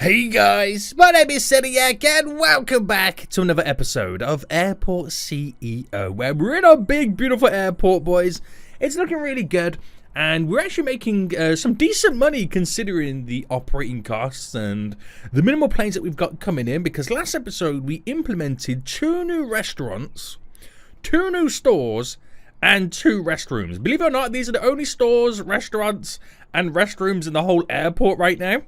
Hey guys, my name is Seniac and welcome back to another episode of Airport CEO, where we're in a big beautiful airport, boys. It's looking really good and we're actually making some decent money considering the operating costs and the minimal planes that we've got coming in, because last episode we implemented 2 new restaurants, 2 new stores and 2 restrooms. Believe it or not, these are the only stores, restaurants and restrooms in the whole airport right now.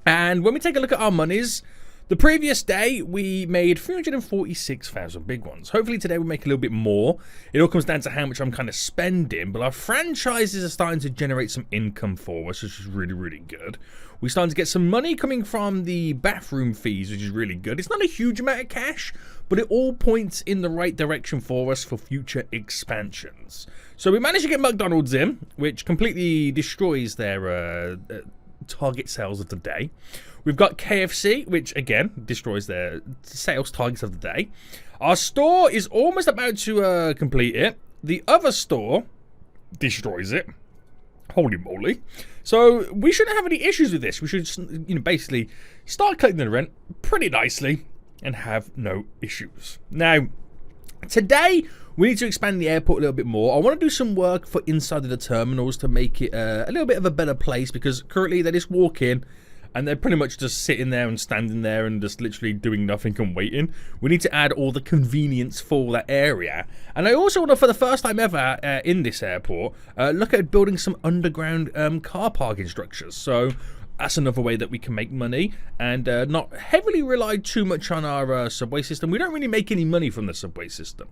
And when we take a look at our monies, the previous day we made 346,000 big ones. Hopefully today we'll make a little bit more. It all comes down to how much I'm kind of spending, but our franchises are starting to generate some income for us, which is really, really good. We're starting to get some money coming from the bathroom fees, which is really good. It's not a huge amount of cash, but it all points in the right direction for us for future expansions. So we managed to get McDonald's in, which completely destroys their target sales of the day. We've got KFC, which again destroys their sales targets of the day. Our store is almost about to complete it. The other store destroys it. Holy moly. So we shouldn't have any issues with this. We should, basically start collecting the rent pretty nicely and have no issues. Now, today we need to expand the airport a little bit more. I want to do some work for inside of the terminals to make it a little bit of a better place, because currently they just walk in and they're pretty much just sitting there and standing there and just literally doing nothing and waiting. We need to add all the convenience for that area. And I also want to, for the first time ever in this airport, look at building some underground car parking structures. So that's another way that we can make money and not heavily rely too much on our subway system. We don't really make any money from the subway system.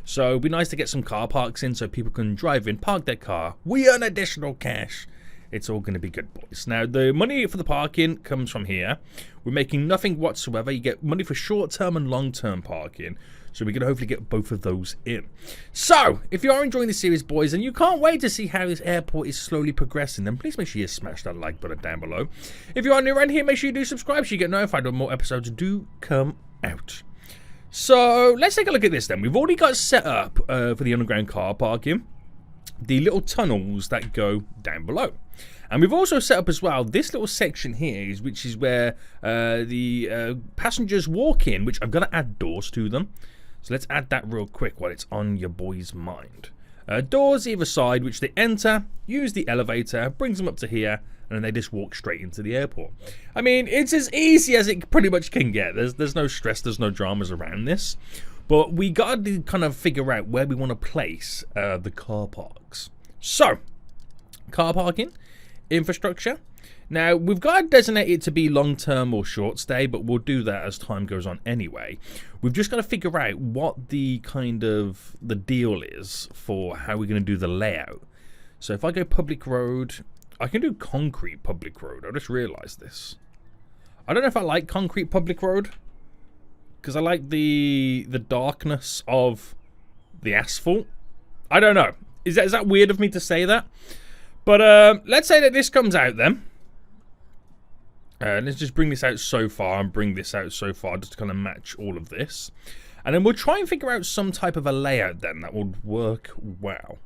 So it'd be nice to get some car parks in so people can drive in, park their car. We earn additional cash. It's all going to be good, boys. Now, the money for the parking comes from here. We're making nothing whatsoever. You get money for short-term and long-term parking. So we can hopefully get both of those in. So, if you are enjoying this series, boys, and you can't wait to see how this airport is slowly progressing, then please make sure you smash that like button down below. If you are new around here, make sure you do subscribe so you get notified when more episodes do come out. So, let's take a look at this then. We've already got set up for the underground car parking the little tunnels that go down below. And we've also set up as well this little section here, which is where the passengers walk in, which I'm going to add doors to them. So let's add that real quick while it's on your boy's mind. Doors either side, which they enter, use the elevator, brings them up to here, and then they just walk straight into the airport. I mean, it's as easy as it pretty much can get. There's no stress, there's no dramas around this. But we got to kind of figure out where we want to place the car parks. So, car parking, infrastructure. Now, we've got to designate it to be long-term or short stay, but we'll do that as time goes on anyway. We've just got to figure out what the kind of the deal is for how we're going to do the layout. So if I go public road, I can do concrete public road. I just realized this. I don't know if I like concrete public road, because I like the darkness of the asphalt. I don't know. Is that weird of me to say that? But let's say that this comes out then. Let's just bring this out so far and bring this out so far just to kind of match all of this. And then we'll try and figure out some type of a layout then that would work well.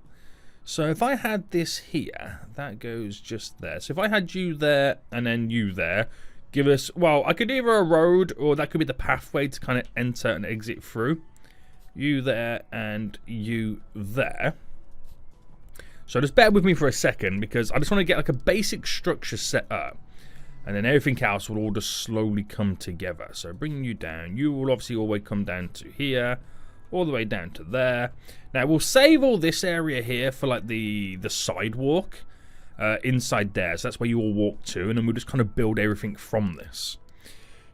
So if I had this here, that goes just there. So if I had you there and then you there, give us, well, I could either a road or that could be the pathway to kind of enter and exit through. You there and you there. So just bear with me for a second, because I just want to get like a basic structure set up. And then everything else will all just slowly come together. So bringing you down, you will obviously always come down to here, all the way down to there. Now we'll save all this area here for like the sidewalk inside there. So that's where you all walk to, and then we'll just kind of build everything from this.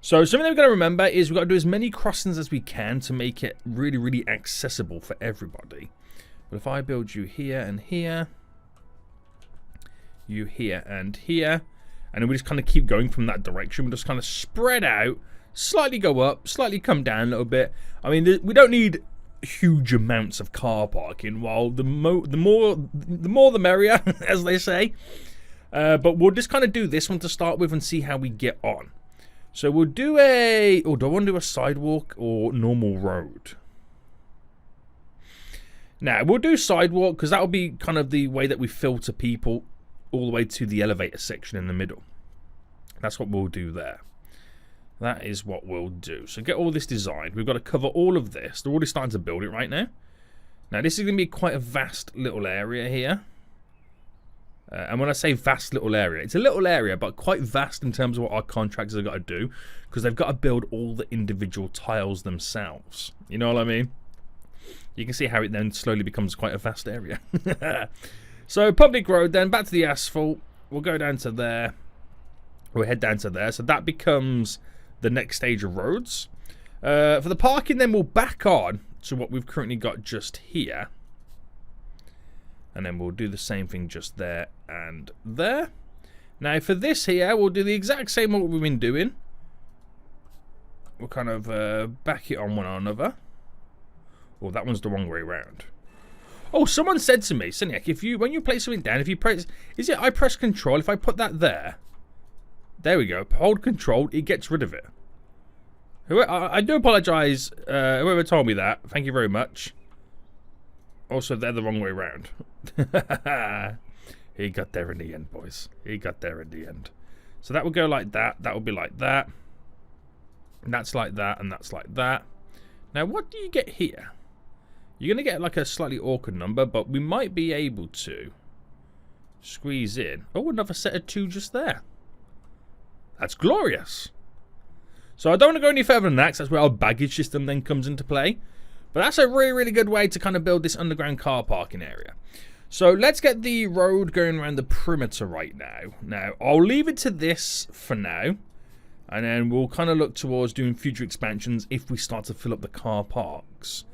So something that we've got to remember is we've got to do as many crossings as we can to make it really, really accessible for everybody. But if I build you here and here, you here and here, and then we just kind of keep going from that direction. We just kind of spread out, slightly go up, slightly come down a little bit. I mean, we don't need huge amounts of car parking. While the more the merrier, as they say. But we'll just kind of do this one to start with and see how we get on. So we'll do a, or do I want to do a sidewalk or normal road? Now we'll do sidewalk, because that will be kind of the way that we filter people all the way to the elevator section in the middle. That's what we'll do there. That is what we'll do. So get all this designed. We've got to cover all of this. They're already starting to build it right now. Now, this is going to be quite a vast little area here. And when I say vast little area, it's a little area, but quite vast in terms of what our contractors have got to do. Because they've got to build all the individual tiles themselves. You know what I mean? You can see how it then slowly becomes quite a vast area. So, public road then, back to the asphalt. We'll go down to there. We'll head down to there. So that becomes the next stage of roads. For the parking then, we'll back on to what we've currently got just here. And then we'll do the same thing just there and there. Now for this here, we'll do the exact same what we've been doing. We'll kind of back it on one another. Oh, that one's the wrong way around. Oh, someone said to me, Seniac, when you place something down, if you press, I press control, if I put that there we go, hold control, it gets rid of it. I do apologise, whoever told me that. Thank you very much. Also, they're the wrong way around. He got there in the end, boys. He got there in the end. So that would go like that. That would be like that. And that's like that, and that's like that. Now, what do you get here? You're going to get like a slightly awkward number, but we might be able to squeeze in. Oh, another set of 2 just there. That's glorious. So I don't want to go any further than that, 'cause that's where our baggage system then comes into play. But that's a really, really good way to kind of build this underground car parking area. So let's get the road going around the perimeter right now. Now, I'll leave it to this for now. And then we'll kind of look towards doing future expansions if we start to fill up the car parks.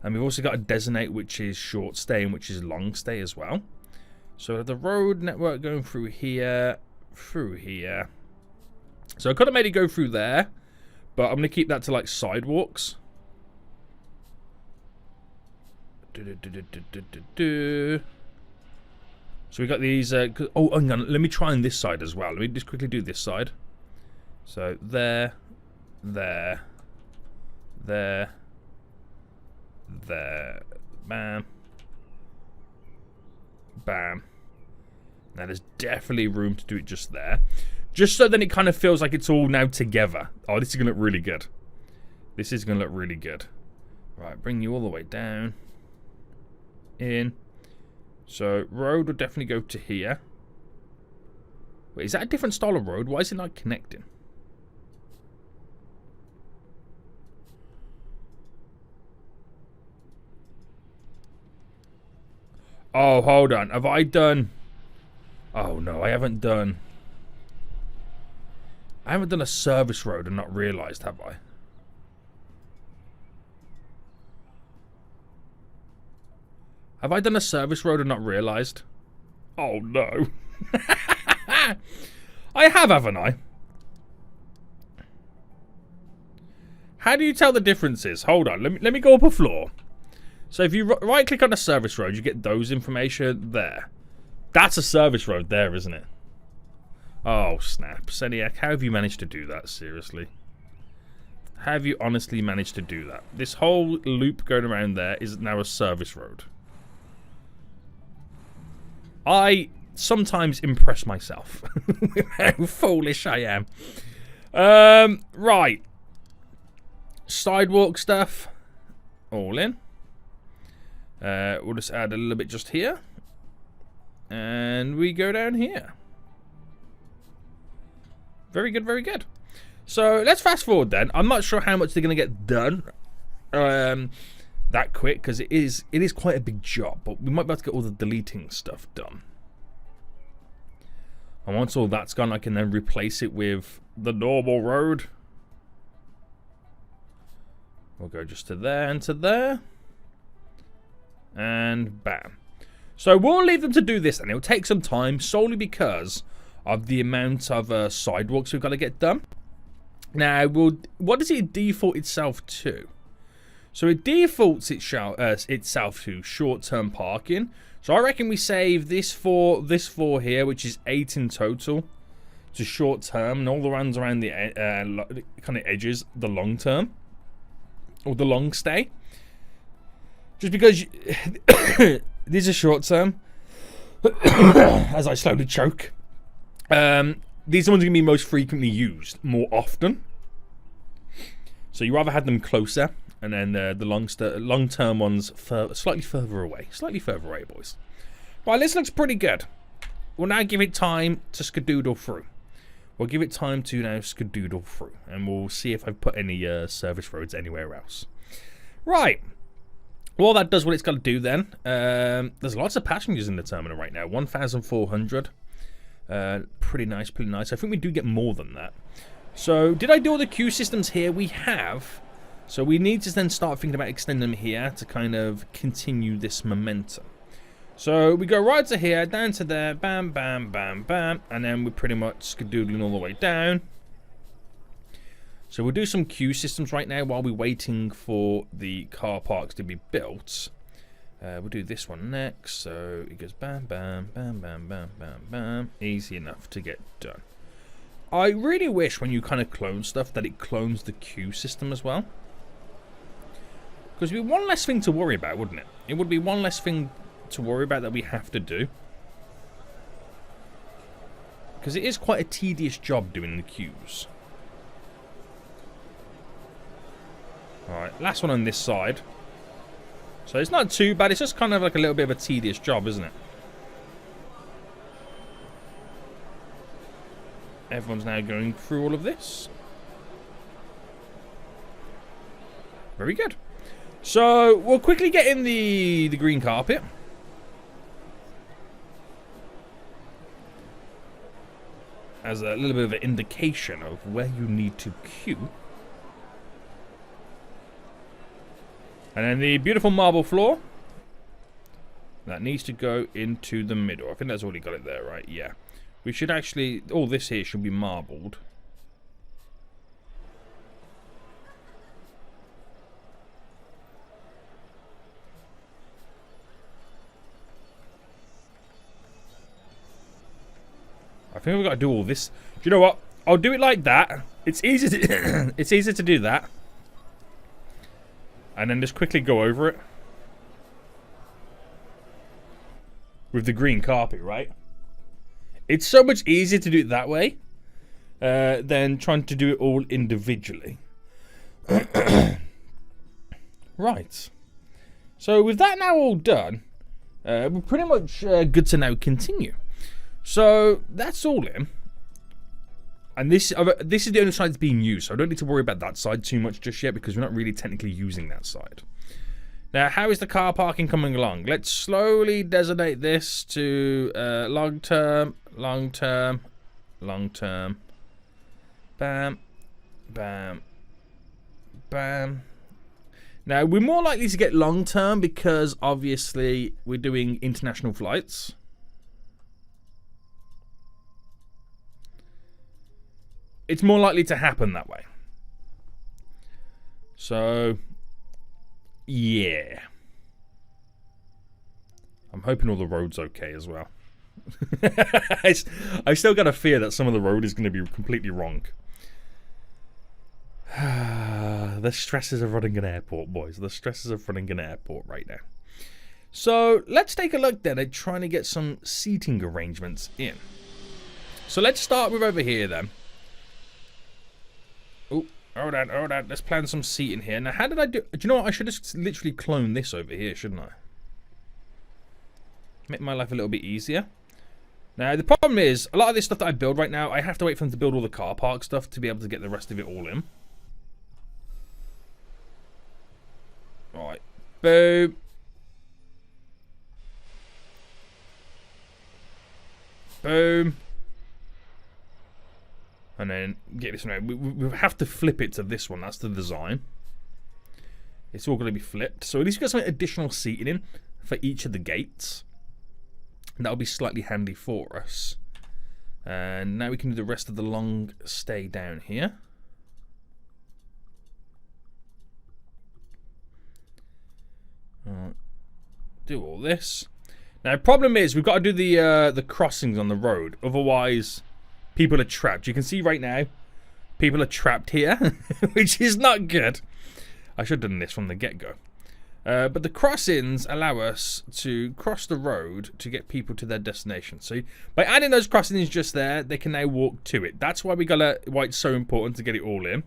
And we've also got to designate which is short stay and which is long stay as well. So the road network going through here, through here. So I could have made it go through there, but I'm going to keep that to like sidewalks. So we got these. Oh, hang on. Let me try on this side as well. Let me just quickly do this side. So there, there, there, there, bam, bam. Now there's definitely room to do it just there. Just so then it kind of feels like it's all now together. Oh, this is going to look really good. This is going to look really good. Right, bring you all the way down. In. So, road will definitely go to here. Wait, is that a different style of road? Why is it not connecting? Oh, hold on. Have I done... Oh, no, I haven't done... I haven't done a service road and not realised, have I? Have I done a service road and not realised? Oh, no. I have, haven't I? How do you tell the differences? Hold on, let me go up a floor. So if you right-click on a service road, you get those information there. That's a service road there, isn't it? Oh, snap. Seniac, how have you managed to do that? Seriously. How have you honestly managed to do that? This whole loop going around there is now a service road. I sometimes impress myself with how foolish I am. Right. Sidewalk stuff. All in. We'll just add a little bit just here. And we go down here. Very good, very good. So let's fast forward then. I'm not sure how much they're going to get done that quick, because it is quite a big job, but we might be able to get all the deleting stuff done. And once all that's gone, I can then replace it with the normal road. We'll go just to there and to there. And bam. So we'll leave them to do this, and it'll take some time solely because of the amount of sidewalks we've got to get done. Now, what does it default itself to? So it defaults itself to short-term parking. So I reckon we save this four here, which is 8 in total, to short-term, and all the ones around the kind of edges, the long-term, or the long stay. Just because these are short-term, as I slowly choke. These are the ones going to be most frequently used, more often. So you rather had them closer, and then the long-term ones slightly further away. Slightly further away, boys. Right, this looks pretty good. We'll now give it time to skadoodle through. We'll give it time to now skadoodle through. And we'll see if I've put any service roads anywhere else. Right. Well, that does what it's got to do then. There's lots of passengers in the terminal right now. 1,400. Pretty nice, pretty nice. I think we do get more than that. So, did I do all the queue systems here? We have. So, we need to then start thinking about extending them here to kind of continue this momentum. So, we go right to here, down to there, bam, bam, bam, bam. And then we're pretty much skadoodling all the way down. So, we'll do some queue systems right now while we're waiting for the car parks to be built. We'll do this one next. So, it goes bam, bam, bam, bam, bam, bam, bam. Easy enough to get done. I really wish when you kind of clone stuff that it clones the queue system as well. Because it would be one less thing to worry about, wouldn't it? It would be one less thing to worry about that we have to do. Because it is quite a tedious job doing the queues. Alright, last one on this side. So it's not too bad, it's just kind of like a little bit of a tedious job, isn't it? Everyone's now going through all of this. Very good. So, we'll quickly get in the green carpet. As a little bit of an indication of where you need to queue. And then the beautiful marble floor. That needs to go into the middle. I think that's already got it there, right? Yeah. We should actually... all this here should be marbled. I think we've got to do all this. Do you know what? I'll do it like that. It's easy to... it's easy to do that. And then just quickly go over it. With the green carpet, right? It's so much easier to do it that way than trying to do it all individually. Right. So with that now all done, we're pretty much good to now continue. So that's all in. And this is the only side that's being used, so I don't need to worry about that side too much just yet because we're not really technically using that side. Now, how is the car parking coming along? Let's slowly designate this to long term, long term, long term. Bam, bam, bam. Now, we're more likely to get long term because obviously we're doing international flights. It's more likely to happen that way. So... yeah. I'm hoping all the road's okay as well. I still got a fear that some of the road is going to be completely wrong. The stresses of running an airport, boys. The stresses of running an airport right now. So, let's take a look then at trying to get some seating arrangements in. So, let's start with over here then. Oh, hold on. Let's plan some seating here. Now, how did I do... do you know what? I should just literally clone this over here, shouldn't I? Make my life a little bit easier. Now, the problem is, a lot of this stuff that I build right now, I have to wait for them to build all the car park stuff to be able to get the rest of it all in. Right. Boom. Boom. And then get this one out. We have to flip it to this one. That's the design. It's all going to be flipped. So at least we've got some additional seating in for each of the gates. And that'll be slightly handy for us. And now we can do the rest of the long stay down here. Do all this. Now, problem is we've got to do the crossings on the road. Otherwise, people are trapped. You can see right now, people are trapped here, which is not good. I should have done this from the get-go. But the crossings allow us to cross the road to get people to their destination. So by adding those crossings just there, they can now walk to it. That's why why it's so important to get it all in.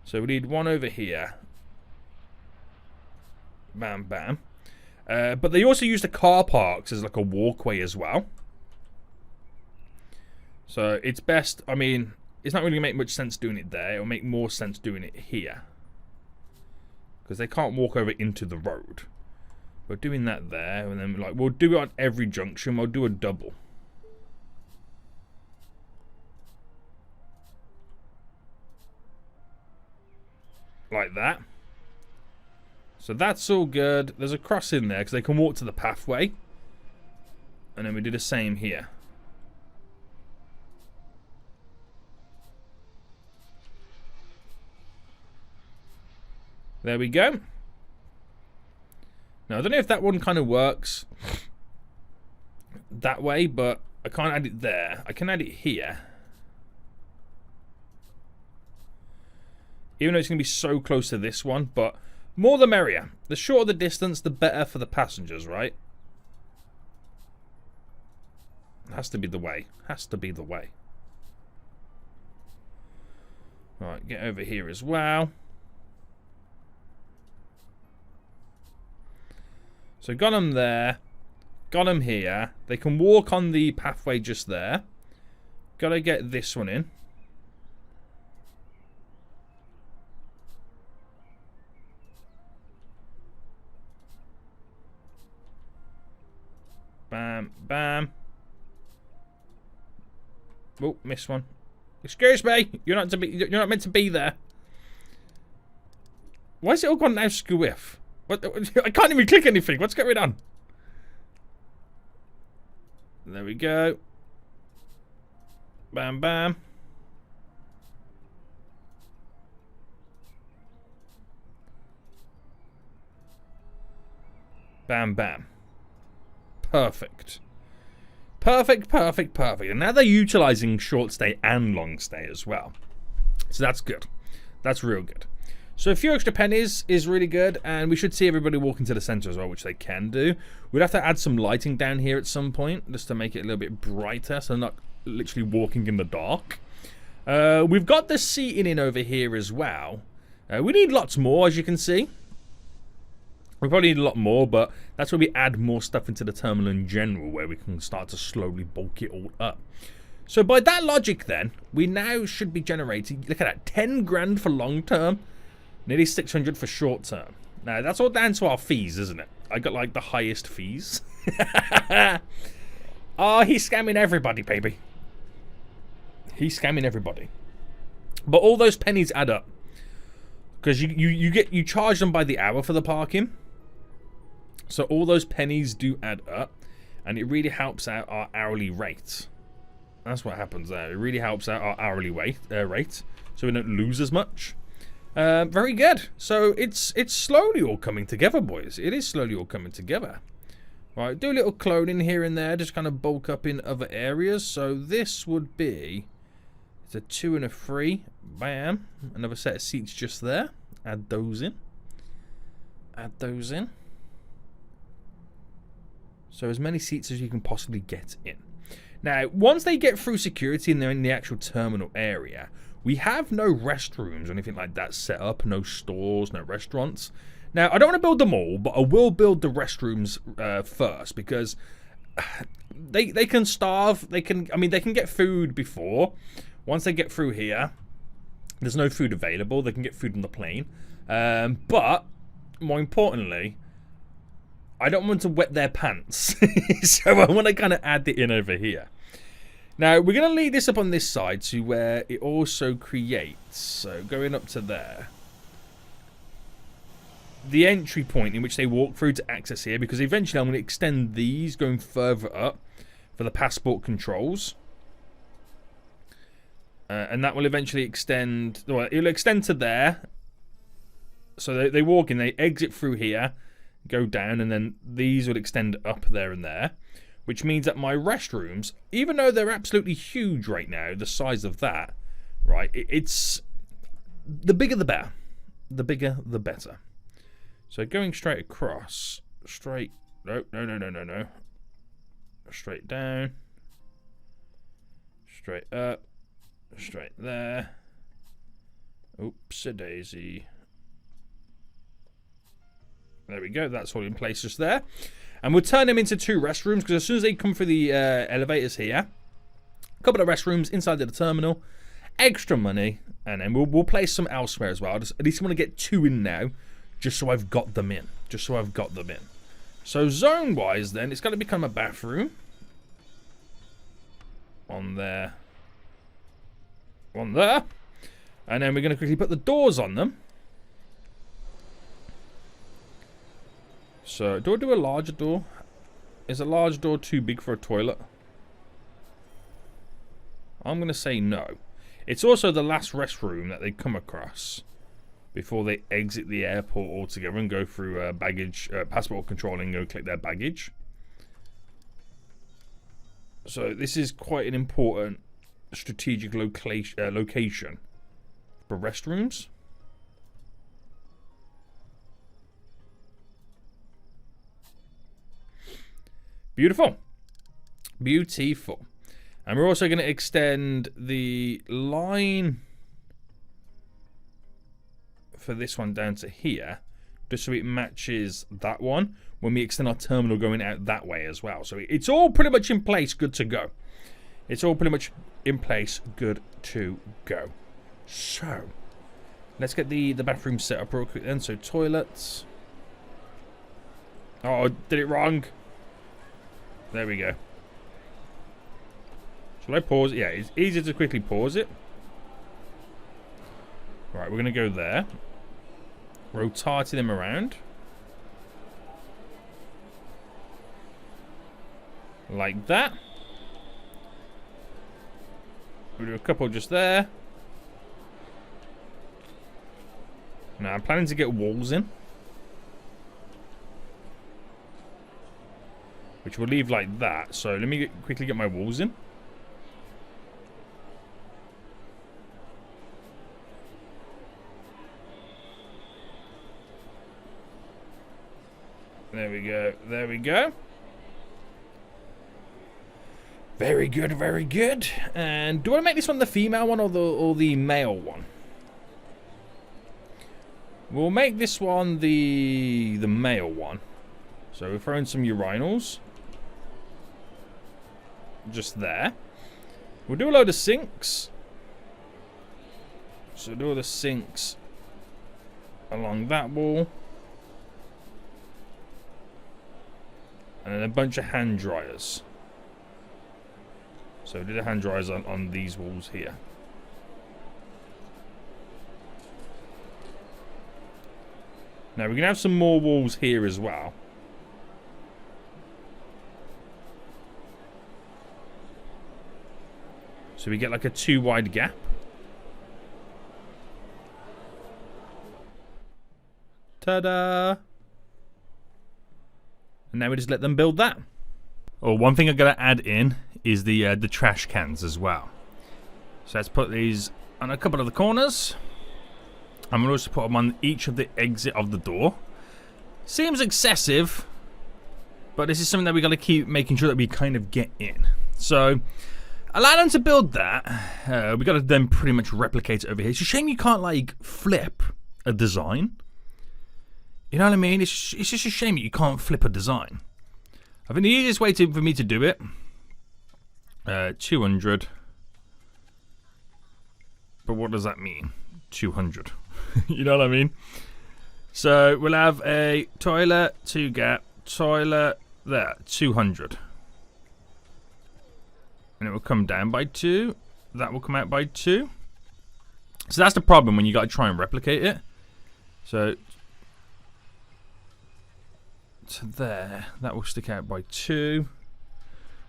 So we need one over here. Bam, bam. But they also use the car parks as like a walkway as well. So it's best, I mean, it's not really going to make much sense doing it there. It'll make more sense doing it here. Because they can't walk over into the road. We're doing that there, and then like we'll do it on every junction. We'll do a double. Like that. So that's all good. There's a cross in there because they can walk to the pathway. And then we do the same here. There we go. Now, I don't know if that one kind of works that way, but I can't add it there. I can add it here. Even though it's going to be so close to this one, but more the merrier. The shorter the distance, the better for the passengers, right? Has to be the way. Has to be the way. Alright, get over here as well. So got them there. Got them here. They can walk on the pathway just there. Gotta get this one in. Bam, bam. Oh, missed one. Excuse me, you're not meant to be there. Why is it all gone now squiff? What? I can't even click anything. What's going on? There we go. Bam, bam. Bam, bam. Perfect. Perfect, perfect, perfect. And now they're utilizing short stay and long stay as well. So that's good. That's real good. So a few extra pennies is really good, and we should see everybody walk into the center as well, which they can do. We'd have to add some lighting down here at some point, just to make it a little bit brighter, so not literally walking in the dark. We've got the seating in over here as well. We need lots more, as you can see. We probably need a lot more, but that's where we add more stuff into the terminal in general, where we can start to slowly bulk it all up. So by that logic then, we now should be generating, look at that, 10 grand for long term, nearly 600 for short term. Now that's all down to our fees, isn't it? I got like the highest fees. Oh, he's scamming everybody, baby. He's scamming everybody. But all those pennies add up. Because you charge them by the hour for the parking. So all those pennies do add up, and it really helps out our hourly rate. That's what happens there. It really helps out our hourly rate, so we don't lose as much. Very good. So it's slowly all coming together, boys. It is slowly all coming together. Right, do a little cloning here and there, just kind of bulk up in other areas. So this would be, it's a 2 and a 3. Bam. Another set of seats just there. Add those in. Add those in. So as many seats as you can possibly get in. Now, once they get through security and they're in the actual terminal area, we have no restrooms or anything like that set up. No stores, no restaurants. Now, I don't want to build them all, but I will build the restrooms first, because they can starve. They can get food before. Once they get through here, there's no food available. They can get food on the plane. But more importantly, I don't want to wet their pants. So I want to kind of add it in over here. Now, we're going to lead this up on this side to where it also creates, so going up to there, the entry point in which they walk through to access here, because eventually I'm going to extend these going further up for the passport controls. And that will eventually extend, well, it'll extend to there. So they walk in, they exit through here, go down, and then these would extend up there and there. Which means that my restrooms, even though they're absolutely huge right now, the size of that, right, it's the bigger the better. The bigger the better. So going straight across, straight, no. Straight down, straight up, straight there, Oops-a-daisy. There we go. That's all in place just there. And we'll turn them into 2 restrooms because as soon as they come through the elevators here, a couple of restrooms inside of the terminal, extra money, and then we'll place some elsewhere as well. At least I want to get 2 in now, just so I've got them in. So zone-wise, then it's going to become a bathroom. One there. One there. And then we're going to quickly put the doors on them. So, do I do a larger door? Is a large door too big for a toilet? I'm going to say no. It's also the last restroom that they come across before they exit the airport altogether and go through baggage, passport control and go collect their baggage. So, this is quite an important strategic location for restrooms. Beautiful. Beautiful. And we're also going to extend the line for this one down to here, just so it matches that one when we extend our terminal going out that way as well. So it's all pretty much in place, good to go. It's all pretty much in place, good to go. So, let's get the bathroom set up real quick then. So, toilets. Oh, I did it wrong. There we go. Shall I pause it? Yeah, it's easier to quickly pause it. Right, we're going to go there. Rotating them around. Like that. We'll do a couple just there. Now, I'm planning to get walls in. Which we'll leave like that. So let me quickly get my walls in. There we go. There we go. Very good, very good. And do I make this one the female one or the male one? We'll make this one the male one. So we're throwing some urinals. Just there. We'll do a load of sinks. So do all the sinks along that wall. And then a bunch of hand dryers. So do the hand dryers on these walls here. Now we're going to have some more walls here as well. So we get like a 2 wide gap. Ta-da! And now we just let them build that. Oh, one thing I'm going to add in is the trash cans as well. So let's put these on a couple of the corners. I'm going to also put them on each of the exit of the door. Seems excessive, but this is something that we got to keep making sure that we kind of get in. So allow them to build that. We got to then pretty much replicate it over here. It's a shame you can't like flip a design. You know what I mean? It's just a shame that you can't flip a design. I think the easiest way for me to do it, 200. But what does that mean? 200. You know what I mean? So we'll have a toilet, 2 gap, toilet, there, 200. And it will come down by 2. That will come out by 2. So that's the problem when you got to try and replicate it. So to there, that will stick out by 2.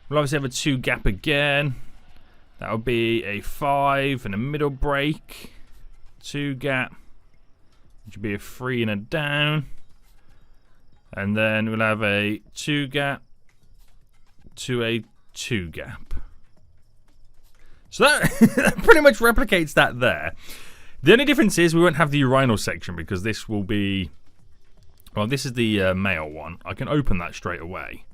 We'll obviously have a 2 gap again. That will be a 5 and a middle break. 2 gap, which will be a 3 and a down. And then we'll have a 2 gap to a 2 gap. So that pretty much replicates that there. The only difference is we won't have the urinal section because this will be... Well, this is the male one. I can open that straight away.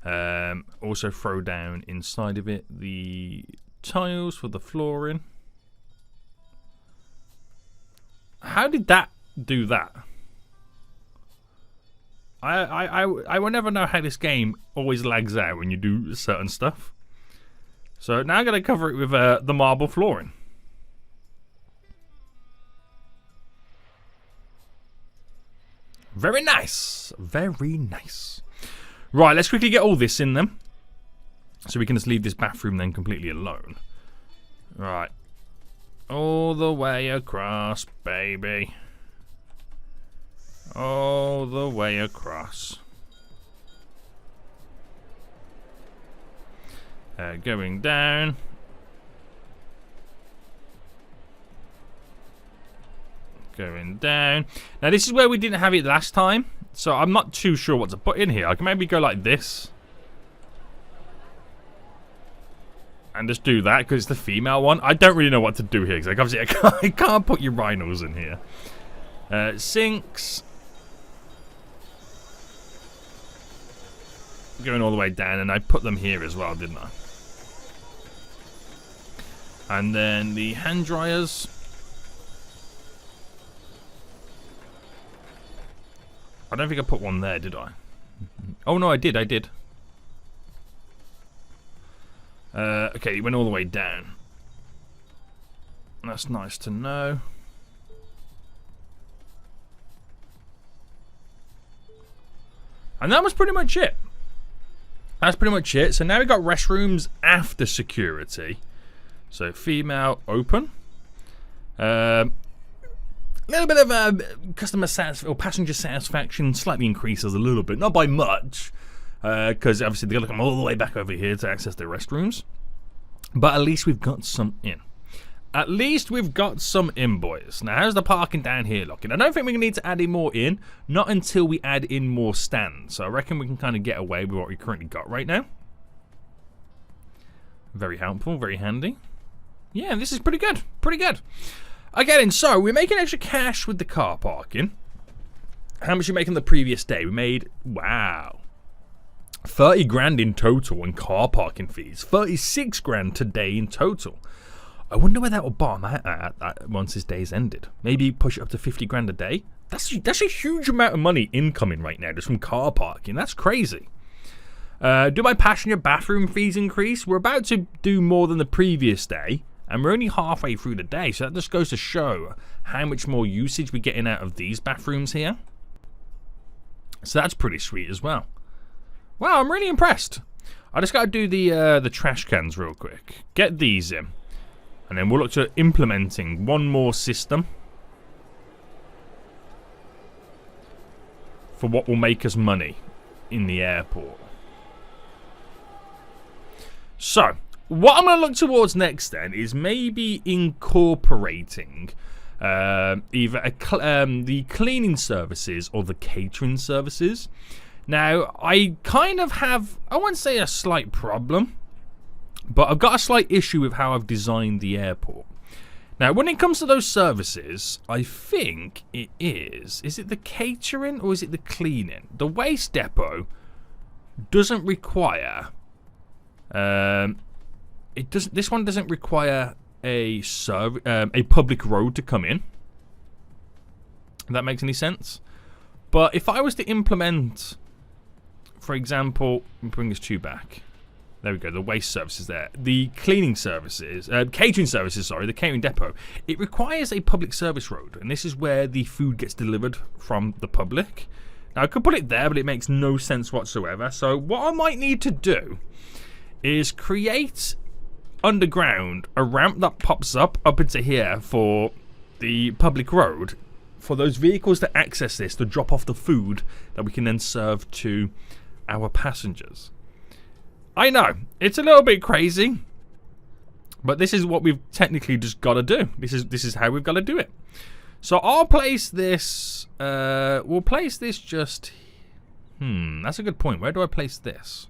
Also throw down inside of it the tiles for the flooring. How did that do that? I will never know how this game always lags out when you do certain stuff. So now I'm going to cover it with the marble flooring. Very nice. Very nice. Right, let's quickly get all this in then. So we can just leave this bathroom then completely alone. Right. All the way across, baby. All the way across. Going down. Going down. Now this is where we didn't have it last time, so I'm not too sure what to put in here. I can maybe go like this. And just do that, because it's the female one. I don't really know what to do here, because like, obviously I can't put urinals in here. Sinks. Going all the way down, and I put them here as well, didn't I? And then the hand dryers. I don't think I put one there, did I? Oh no, I did. Okay, it went all the way down. That's nice to know. And that was pretty much it. That's pretty much it. So now we've got restrooms after security. So female open. Little bit of customer satisfaction or passenger satisfaction slightly increases a little bit, not by much, because obviously they're going to come all the way back over here to access their restrooms. But at least we've got some in. At least we've got some in, boys. Now, how's the parking down here looking? I don't think we're going to need to add in more in, not until we add in more stands. So I reckon we can kind of get away with what we currently got right now. Very helpful, very handy. Yeah, this is pretty good. Pretty good. Okay, then, so we're making extra cash with the car parking. How much are you making the previous day? We made, wow, 30 grand in total in car parking fees. 36 grand today in total. I wonder where that will bottom out at once this day's ended. Maybe push it up to 50 grand a day. That's a huge amount of money incoming right now just from car parking. That's crazy. Do my passenger bathroom fees increase? We're about to do more than the previous day. And we're only halfway through the day, so that just goes to show how much more usage we're getting out of these bathrooms here. So that's pretty sweet as well. Wow, I'm really impressed. I just got to do the trash cans real quick. Get these in. And then we'll look to implementing one more system for what will make us money in the airport. So, what I'm going to look towards next then is maybe incorporating either the cleaning services or the catering services. Now, I kind of have, I won't say a slight problem, but I've got a slight issue with how I've designed the airport. Now, when it comes to those services, I think it is it the catering or is it the cleaning? The waste depot doesn't require, this one doesn't require a public road to come in. If that makes any sense. But if I was to implement, for example, bring this two back. There we go, the waste services there. The cleaning services, catering services, sorry, the catering depot. It requires a public service road, and this is where the food gets delivered from the public. Now, I could put it there, but it makes no sense whatsoever. So what I might need to do is create underground a ramp that pops up into here for the public road for those vehicles to access this, to drop off the food that we can then serve to our passengers. I know, it's a little bit crazy, but this is what we've technically just got to do. This is how we've got to do it. So I'll place this, we'll place this just, that's a good point. Where do I place this?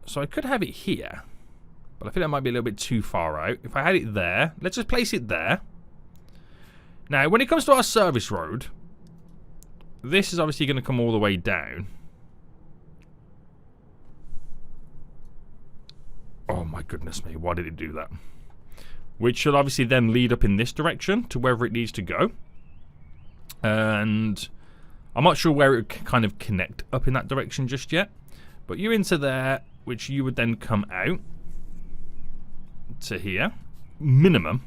So I could have it here, but I think that might be a little bit too far out. If I had it there, let's just place it there. Now, when it comes to our service road, this is obviously going to come all the way down. Oh my goodness me, why did it do that? which should obviously then lead up in this direction to wherever it needs to go. And I'm not sure where it can kind of connect up in that direction just yet. But you into there, which you would then come out to here, minimum.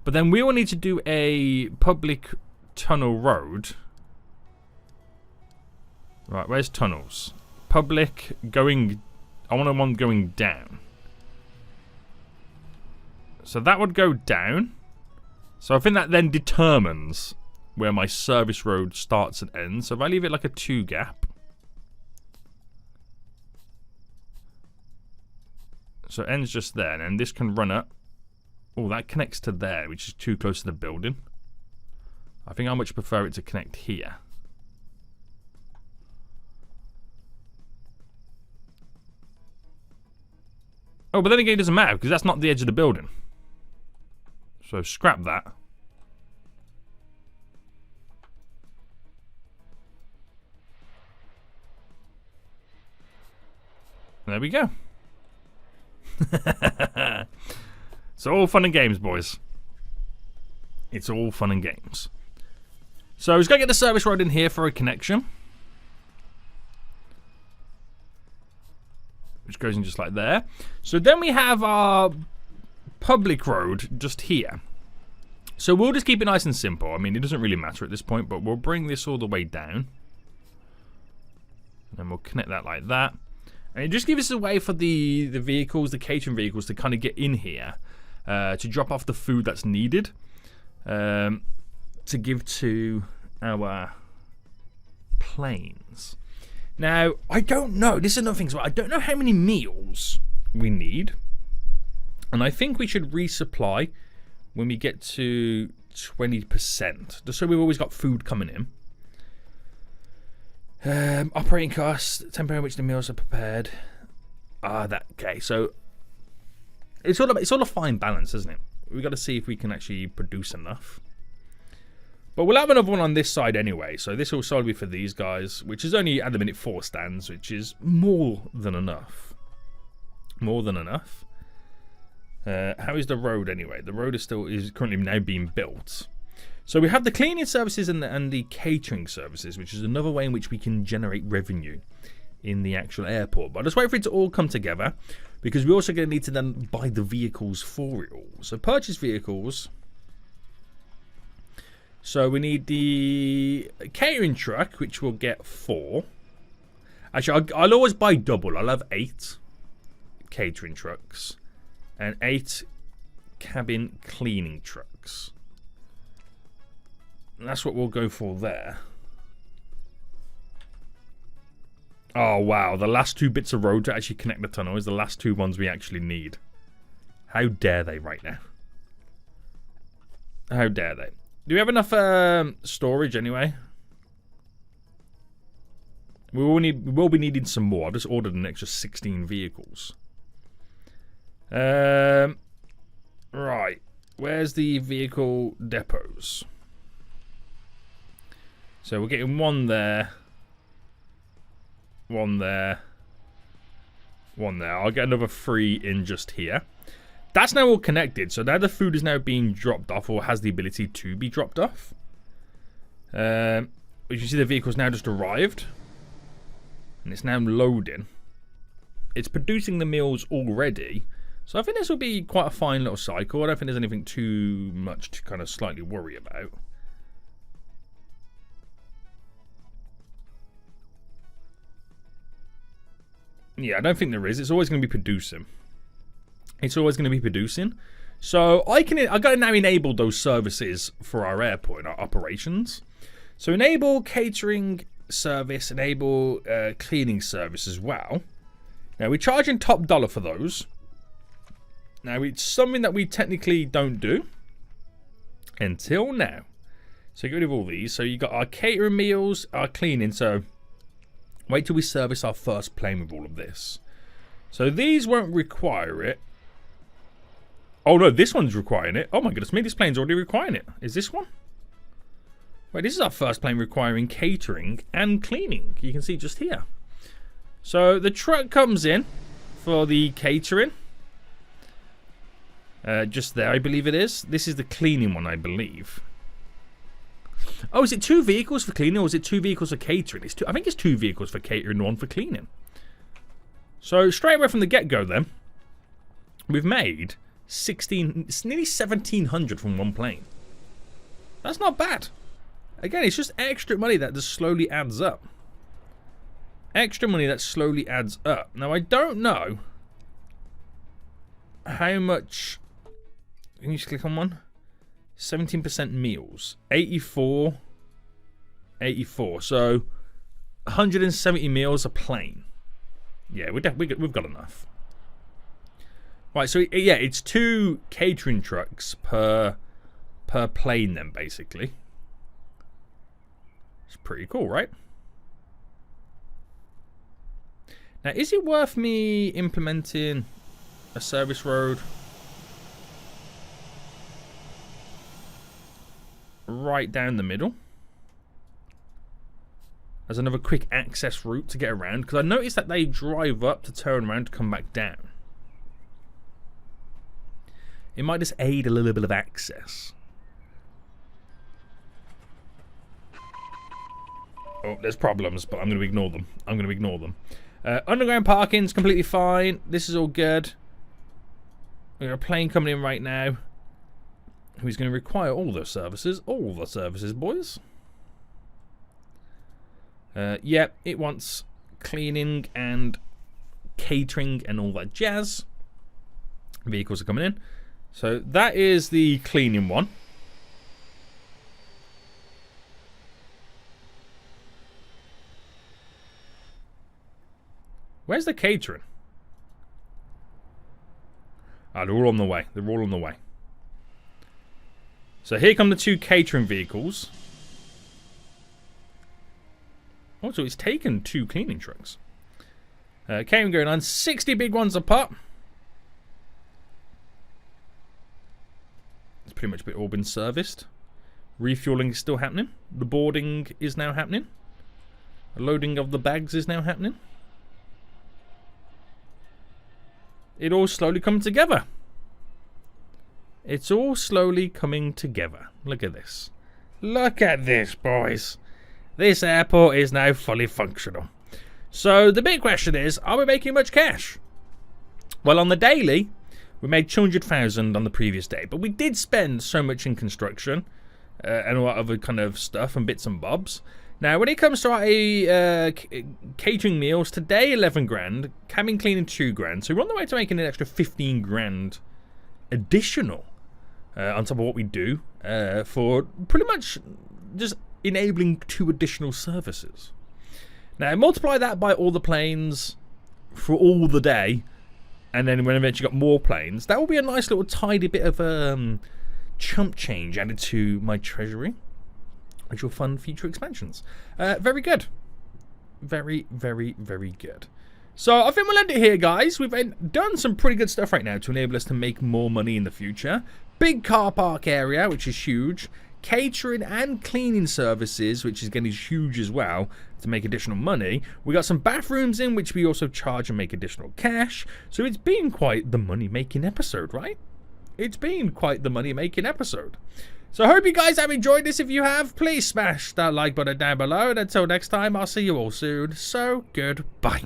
But then we will need to do a public tunnel road. Right, where's tunnels? Public going... I want one going down. So that would go down. So I think that then determines where my service road starts and ends. So if I leave it like a 2 gap. So it ends just there. And this can run up. Oh, that connects to there, which is too close to the building. I think I much prefer it to connect here. Oh, but then again, it doesn't matter because that's not the edge of the building. So scrap that. There we go. It's all fun and games, boys. It's all fun and games. So he's got to get the service road in here for a connection. Which goes in just like there. So then we have our public road just here. So we'll just keep it nice and simple. I mean, it doesn't really matter at this point, but we'll bring this all the way down. And we'll connect that like that. And it just gives us a way for the vehicles, the catering vehicles, to kind of get in here. To drop off the food that's needed. To give to our planes. Now, I don't know. This is another thing as well. I don't know how many meals we need. And I think we should resupply when we get to 20%. Just so we've always got food coming in. Operating costs, temperature in which the meals are prepared. Okay. So it's all a fine balance, isn't it? We've got to see if we can actually produce enough. But we'll have another one on this side anyway. So this will solely be for these guys, which is only at the minute 4 stands, which is more than enough. More than enough. How is the road anyway? The road is currently now being built. So we have the cleaning services and the catering services, which is another way in which we can generate revenue in the actual airport. But I'll just wait for it to all come together, because we're also going to need to then buy the vehicles for it all. So purchase vehicles. So we need the catering truck, which we'll get 4. Actually, I'll always buy double. I'll have 8 catering trucks and 8 cabin cleaning trucks. And that's what we'll go for there. Oh, wow. The last 2 bits of road to actually connect the tunnel is the last 2 ones we actually need. How dare they right now? How dare they? Do we have enough storage anyway? We will be needing some more. I've just ordered an extra 16 vehicles. Right. Where's the vehicle depots? So we're getting 1 there. 1 there. 1 there. I'll get another 3 in just here. That's now all connected, so now the food is now being dropped off, or has the ability to be dropped off. As you can see, the vehicle's now just arrived. And it's now loading. It's producing the meals already. So I think this will be quite a fine little cycle. I don't think there's anything too much to kind of slightly worry about. Yeah, I don't think there is. It's always going to be producing. It's always going to be producing. So I've got to now enable those services for our airport, our operations. So enable catering service, enable cleaning service as well. Now we're charging top dollar for those. Now it's something that we technically don't do until now. So get rid of all these. So you got our catering meals, our cleaning. So wait till we service our first plane with all of this. So these won't require it. Oh no, this one's requiring it. Oh my goodness me, this plane's already requiring it. Is this one? Wait, this is our first plane requiring catering and cleaning. You can see just here. So the truck comes in for the catering. Just there, I believe it is. This is the cleaning one, I believe. Oh, is it 2 vehicles for cleaning, or is it 2 vehicles for catering? I think it's 2 vehicles for catering and 1 for cleaning. So, straight away from the get-go then, we've made nearly 1,700 from one plane. That's not bad. Again, it's just extra money that just slowly adds up. Extra money that slowly adds up. Now, I don't know how much... Can you just click on one? 17% meals. 84. 84. So, 170 meals a plane. Yeah, we've got enough. Right, so yeah, it's 2 catering trucks per plane then, basically. It's pretty cool, right? Now, is it worth me implementing a service road right down the middle as another quick access route to get around? Because I noticed that they drive up to turn around to come back down. It might just aid a little bit of access. Oh, there's problems, but I'm going to ignore them. I'm going to ignore them. Underground parking's completely fine. This is all good. We've got a plane coming in right now, who's going to require all those services. All the services, boys. Yeah, it wants cleaning and catering and all that jazz. Vehicles are coming in. So that is the cleaning one. Where's the catering? Ah, they're all on the way. They're all on the way. So here come the 2 catering vehicles. Oh, so it's taken 2 cleaning trucks. Catering going on. 60 big ones a pop. It's pretty much all been serviced. Refueling is still happening. The boarding is now happening. The loading of the bags is now happening. It all slowly comes together. It's all slowly coming together. Look at this. Look at this, boys. This airport is now fully functional. So the big question is, are we making much cash? Well, on the daily, we made 200,000 on the previous day, but we did spend so much in construction and a lot of other kind of stuff and bits and bobs. Now, when it comes to our catering meals, today 11 grand, cabin cleaning 2 grand, so we're on the way to making an extra 15 grand additional on top of what we do for pretty much just enabling 2 additional services. Now, multiply that by all the planes for all the day, and then when eventually got more planes, that will be a nice little tidy bit of chump change added to my treasury, which will fund future expansions. Very good. Very, very, very good. So I think we'll end it here, guys. We've done some pretty good stuff right now to enable us to make more money in the future. Big car park area, which is huge. Catering and cleaning services, which is getting huge as well, to make additional money. We got some bathrooms in, which we also charge and make additional cash. So it's been quite the money-making episode, right? It's been quite the money-making episode. So I hope you guys have enjoyed this. If you have, please smash that like button down below. And until next time, I'll see you all soon. So, goodbye.